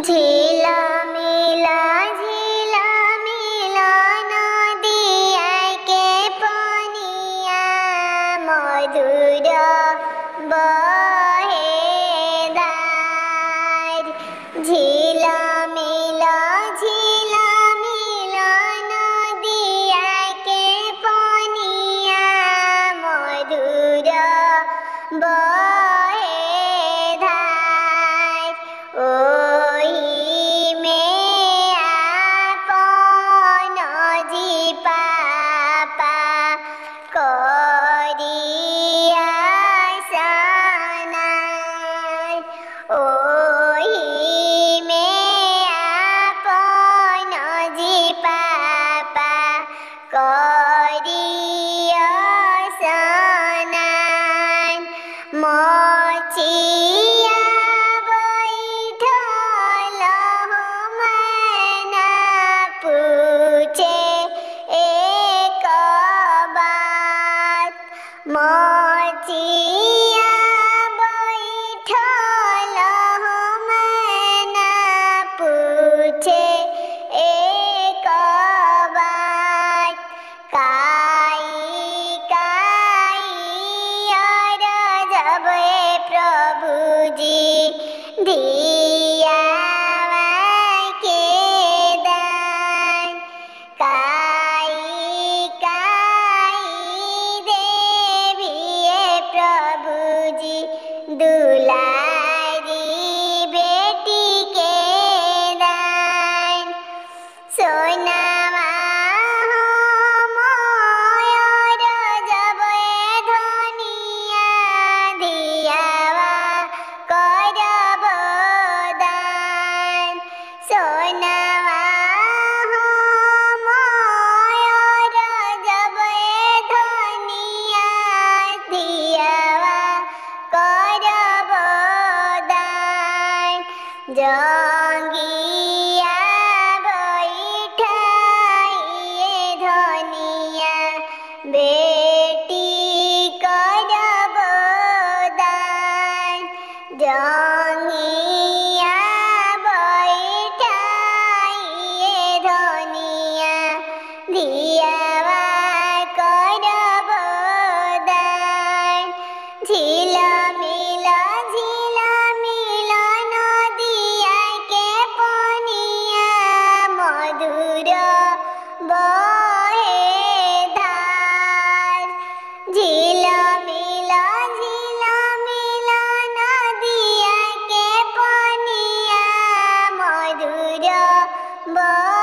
झिला मिला नदिया के पनिया मधुर बहेदार। झिला मिला नदिया के पनिया मधुर बहेदार। ओही में आपन जी पापा करिया स्नान। ओही में आपन जी पापा करिया स्नान। मचिया बैठल मैना पूछे एक बात। मचिया बैठल मैना पूछे एक बात। काई काई अरजब प्रभु जी दियावा के दान। काई काई देवी प्रभु जी दुलारी बेटी के दान। सोनावा हमर जब धनिया दियावा करब दान। सोनावा हमर जब धनिया दियावा करब दान। जंगिया बैठाइए धनिया बेटी करब दान। जंगिया बैठाइए धनिया दियावा करब दान। झिला मिला नदिया के पनिया मधुर बहेदार। झिला मिला नदिया के पनिया मधुर बहेदार।